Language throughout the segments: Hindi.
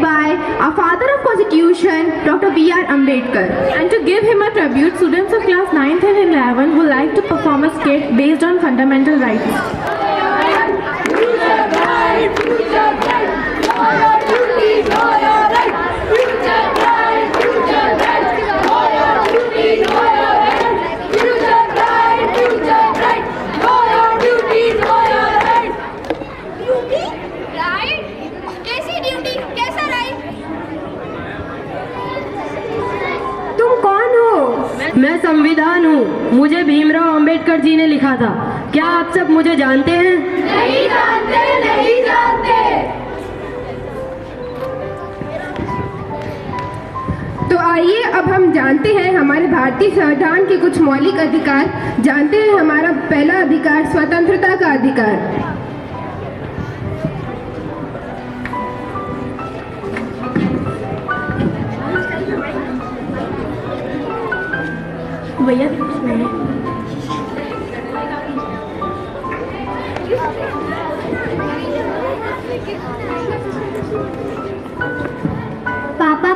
by our father of Constitution, Dr. B.R. Ambedkar. And to give him a tribute, students of class 9th and 11 would like to perform a skit based on fundamental rights. मैं संविधान हूँ, मुझे भीमराव अंबेडकर जी ने लिखा था। क्या आप सब मुझे जानते हैं? नहीं जानते, नहीं जानते। तो आइए अब हम जानते हैं हमारे भारतीय संविधान के कुछ मौलिक अधिकार। जानते हैं हमारा पहला अधिकार स्वतंत्रता का अधिकार। भैया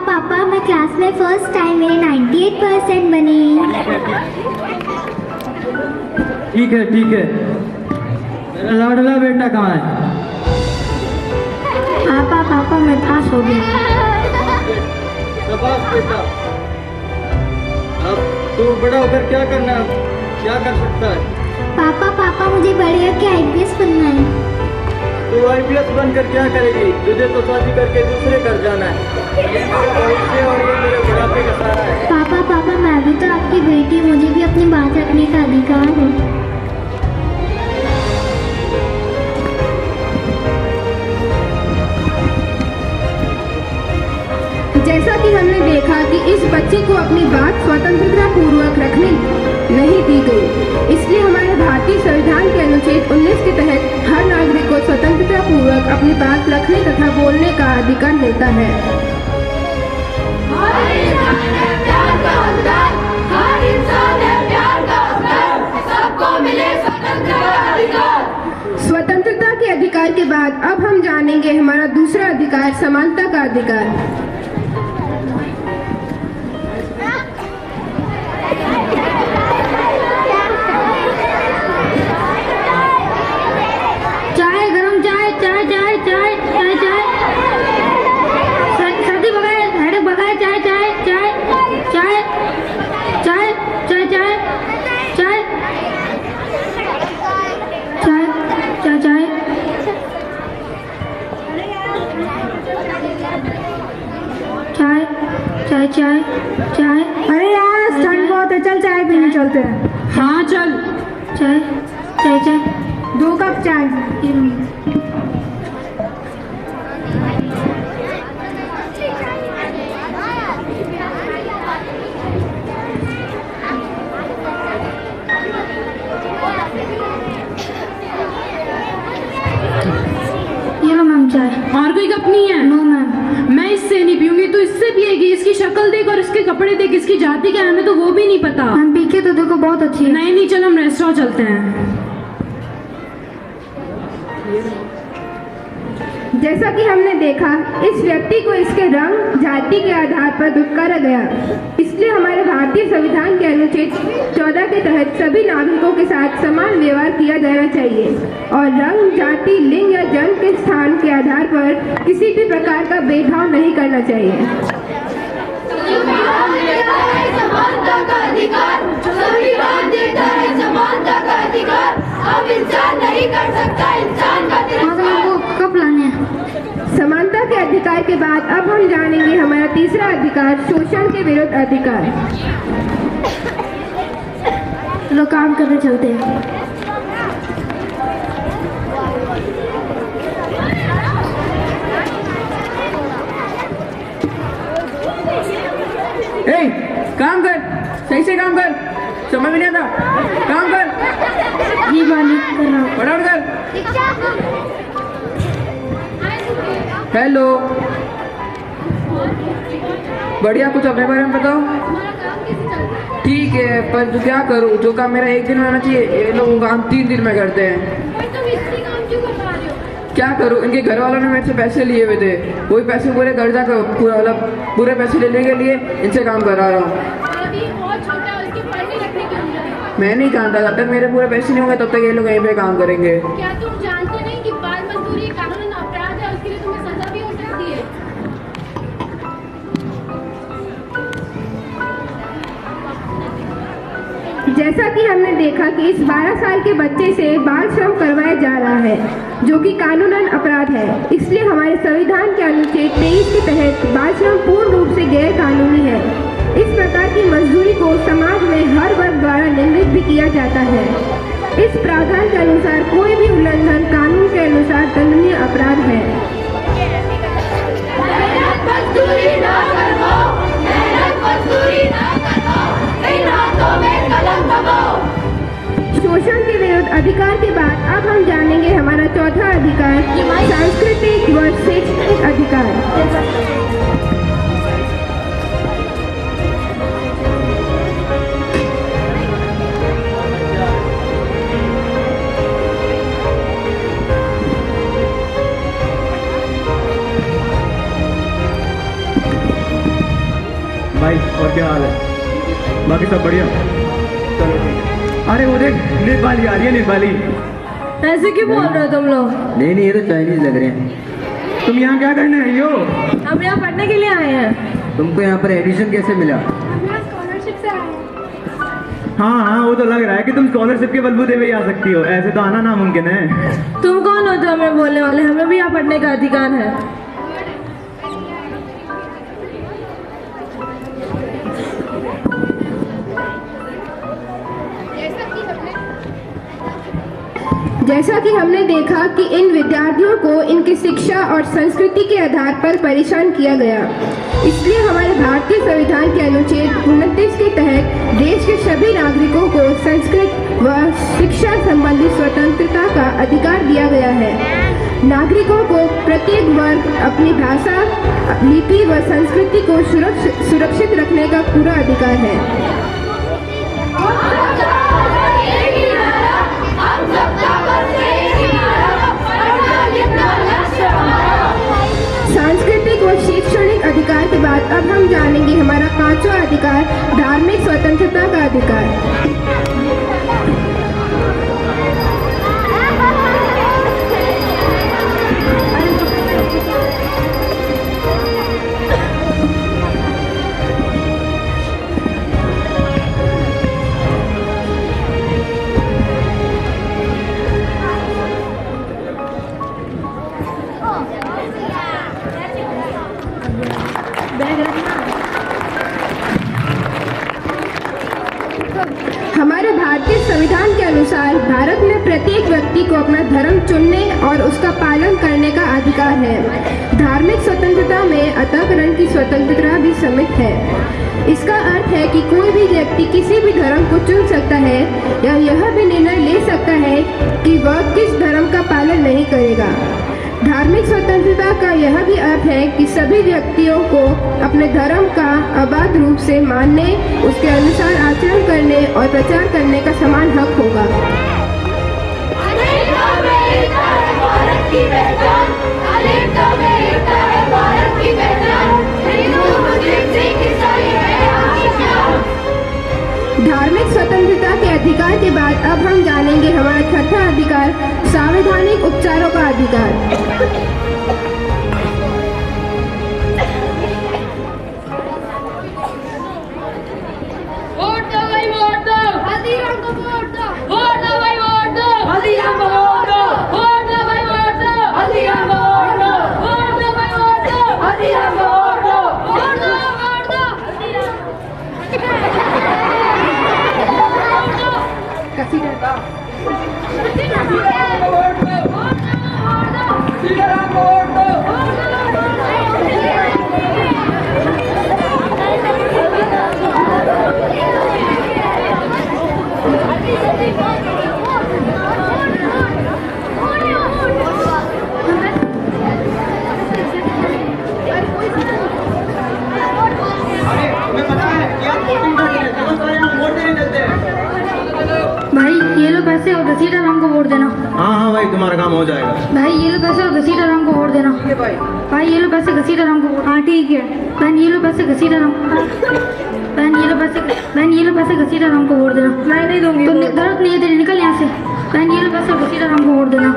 पापा मैं क्लास में फर्स्ट टाइम मेरे 98% बने। ठीक है मेरा लाडला बेटा कहाँ है? पापा मैं पास हो गया। शाबाश बेटा। अब तू बड़ा होकर क्या करना है? क्या कर सकता है? पापा मुझे बड़े होकर IPS बनना है। तू IPS बनकर क्या करेगी? तुझे तो शादी करके दूसरे घर जाना है। ये मेरे भविष्य और ये मेरे बुढ़ापे का सहारा है। पापा मैं भी तो आपकी बेटी, मुझे भी अपनी बात रखने का अधिकार है। जैसा कि हमने देखा कि इस बच्चे को अपनी बात स्वतंत्रता पूर्वक रखने नहीं दी गई, इसलिए हमारे भारतीय संविधान के अनुच्छेद 19 के तहत हर नागरिक को स्वतंत्रता पूर्वक अपनी बात रखने तथा बोलने का अधिकार मिलता है। स्वतंत्रता के अधिकार के बाद अब हम जानेंगे हमारा दूसरा अधिकार समानता का अधिकार। चाय। अरे यार ठंड बहुत है, चल चाय पीने चलते हैं। हाँ चल। चाय 2 कप चाय। ये लो मैम चाय। और कोई कप नहीं है? No ma'am. मैं इससे नहीं पीऊंगी, तो इससे पिएगी। इसकी शक्ल देख और इसके कपड़े देख, इसकी जाति क्या है हमें तो वो भी नहीं पता। मैम पी के तो देखो बहुत अच्छी है। नहीं चलो हम रेस्टोरेंट चलते हैं। जैसा कि हमने देखा, इस व्यक्ति को इसके रंग जाति के आधार पर दुत्कारा गया, इसलिए हमारे भारतीय संविधान के अनुच्छेद 14 के तहत सभी नागरिकों के साथ समान व्यवहार किया जाना चाहिए और रंग, जाति, लिंग या जन्म के स्थान के आधार पर किसी भी प्रकार का भेदभाव नहीं करना चाहिए। समानता का अधिकार, संविधान देता है समानता का अधिकार। अब इंसान नहीं कर सकता इंसान का तिरस्कार। कब लाने? समानता के अधिकार के बाद अब हम जानेंगे हमारा तीसरा अधिकार शोषण के विरुद्ध अधिकार। चलो काम करने चलते हैं। काम कर, सही से काम कर। समझ में नहीं आता, काम कर। जी मालिक कर रहा हूँ। फटाफट कर। हेलो, बढ़िया, कुछ अपने बारे में बताओ। ठीक है, पर तू क्या करूँ? जो काम मेरा एक दिन में होना चाहिए, ये लोग काम 3 दिन में करते हैं। क्या करूं, इनके घर वालों ने मेरे से पैसे लिए हुए थे, वही पैसे पूरे कर्जा का पूरे पैसे लेने के लिए इनसे काम करा रहा हूँ। अभी बहुत छोटा है, उसकी पढ़ने रखने की उम्र है। मैं नहीं जानता, जब तक मेरे पूरे पैसे नहीं होंगे तब तक ये लोग यहीं पे काम करेंगे। क्या तुम जानते नहीं कि बाल मजदूरी कानूनन अपराध है, उसके लिए तुम्हें सजा भी हो सकती है। जैसा कि हमने देखा कि इस 12 साल के बच्चे से बाल श्रम करवाया जा रहा है, जो कि कानूनन अपराध है। इसलिए हमारे संविधान के अनुच्छेद 23 के तहत बाल श्रम पूर्ण रूप से गैर कानूनी है। इस प्रकार की मजदूरी को समाज में हर वर्ग द्वारा निंदित भी किया जाता है। इस प्रावधान के अनुसार कोई भी उल्लंघन कानून के अनुसार दंडनीय अपराध है। मेहनत मजदूरी ना करो, मेहनत मजदूरी ना करो, इन हाथों में कलम दबाओ। शोषण के विरुद्ध अधिकार के बाद अब हम जानेंगे हमारा चौथा अधिकार, सांस्कृतिक व शैक्षणिक अधिकार। भाई और क्या हाल है? बाकी सब बढ़िया? चलो ठीक है। अरे वो देख, नेपाली आ रही है, नेपाली। ऐसे क्यों बोल रहे हो तुम लोग? नहीं नहीं, ये तो चाइनीज लग रहे हैं। तुम यहाँ क्या करने आई हो? हम यहाँ पढ़ने के लिए आए हैं। तुमको यहाँ पर एडमिशन कैसे मिला? स्कॉलरशिप से आए। हाँ, वो तो लग रहा है कि तुम स्कॉलरशिप के बलबूते पे ही आ सकती हो, ऐसे तो आना नामुमकिन है। तुम कौन हो जो हमें बोलने वाले? हमें भी यहाँ पढ़ने का अधिकार है। जैसा कि हमने देखा कि इन विद्यार्थियों को इनकी शिक्षा और संस्कृति के आधार पर परेशान किया गया, इसलिए हमारे भारतीय संविधान के अनुच्छेद 29 के तहत देश के सभी नागरिकों को संस्कृत व शिक्षा संबंधी स्वतंत्रता का अधिकार दिया गया है। नागरिकों को प्रत्येक वर्ग अपनी भाषा, लिपि व संस्कृति को सुरक्षित रखने का पूरा अधिकार है। सांस्कृतिक व शैक्षणिक अधिकार के बाद अब हम जानेंगे हमारा पांचवा अधिकार, धार्मिक स्वतंत्रता का अधिकार। हमारे भारतीय संविधान के अनुसार भारत में प्रत्येक व्यक्ति को अपना धर्म चुनने और उसका पालन करने का अधिकार है। धार्मिक स्वतंत्रता में अंतःकरण की स्वतंत्रता भी सम्मिलित है। इसका अर्थ है कि कोई भी व्यक्ति किसी भी धर्म को चुन सकता है या यह भी निर्णय ले सकता है कि वह किस धर्म का पालन नहीं करेगा। धार्मिक स्वतंत्रता का यह भी अर्थ है कि सभी व्यक्तियों को अपने धर्म का अबाध रूप से मानने, उसके अनुसार आचरण करने और प्रचार करने का समान हक होगा। धार्मिक स्वतंत्रता के अधिकार के बाद अब हम जानेंगे हमारा छठा अधिकार, संवैधानिक उपचारों का अधिकार। वोट दो भाई, वोट दो। हल्दीराम को वोट दो। वोट दो भाई, वोट दो। हल्दीराम को वोट दो। वोट दो भाई, वोट दो। हल्दीराम को वोट दो। वोट दो भाई, वोट दो। हल्दीराम को वोट दो। वोट दो, वोट दो। भाई ये लो पैसे और रसीद है, हमको वोट देना। हाँ भाई भाई तुम्हारा काम हो जाएगा। भाई ये लो पैसे घसीटाराम को वोट देना। भाई ये लो पैसे घसीटाराम को वोट। हाँ ठीक है। बहन ये लो पैसे घसीटाराम। बहन ये लो पैसे घसीटाराम को वोट देना। मैं नहीं दूंगी। तुम जरूरत नहीं है तेरी, निकल यहाँ से। बहन ये लो पैसे घसीटाराम को वोट देना।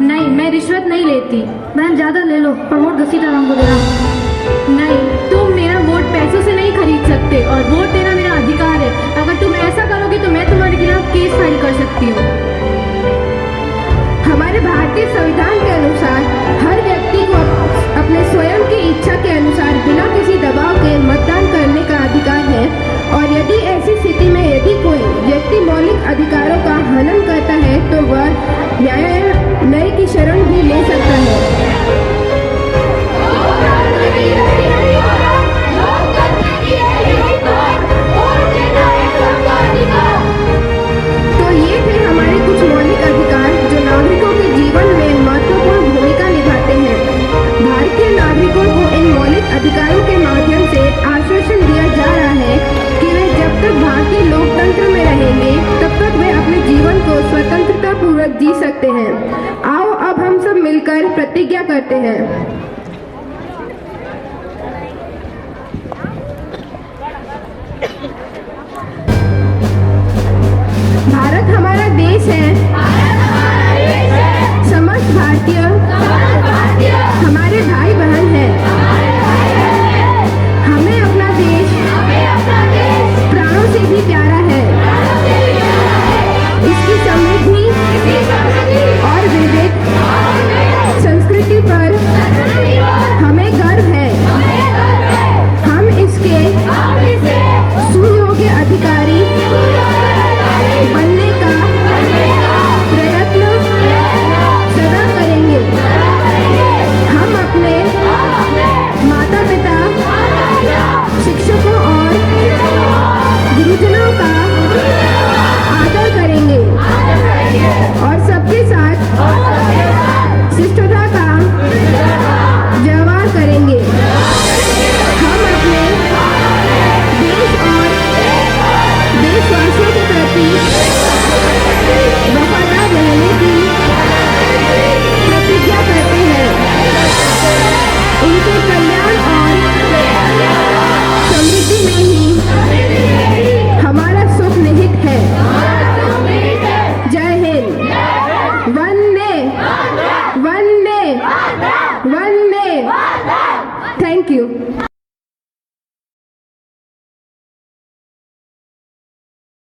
नहीं, मैं रिश्वत नहीं लेती। बहन ज्यादा ले लो पर वोट घसीटाराम को देना। नहीं, तुम मेरा वोट पैसों से नहीं खरीद सकते और वोट देना मेरा अधिकार है। अगर तुम ऐसा करोगे तो मैं तुम्हारे खिलाफ केस फाइल कर सकती हूँ। हमारे भारतीय संविधान के अनुसार हर व्यक्ति को अपने स्वयं की इच्छा के अनुसार बिना किसी दबाव के मतदान करने का अधिकार है और यदि ऐसी स्थिति में यदि कोई व्यक्ति मौलिक अधिकारों का हनन करता है तो वह न्याय की शरण भी ले सकता है। तो ये थे हमारे कुछ मौलिक अधिकार जो नागरिकों के जीवन में महत्वपूर्ण भूमिका निभाते हैं। भारतीय नागरिकों को इन मौलिक अधिकारों के माध्यम से आश्वासन दिया जा रहा है कि वे जब तक भारतीय लोकतंत्र में रहेंगे तब तक वे अपने जीवन को स्वतंत्रता पूर्वक जी सकते हैं। आओ अब हम सब मिलकर प्रतिज्ञा करते हैं। भारत हमारा देश है। समस्त भारतीय हमारे भाई बहन हैं। हमें अपना देश प्राणों से भी प्यारा है। इसकी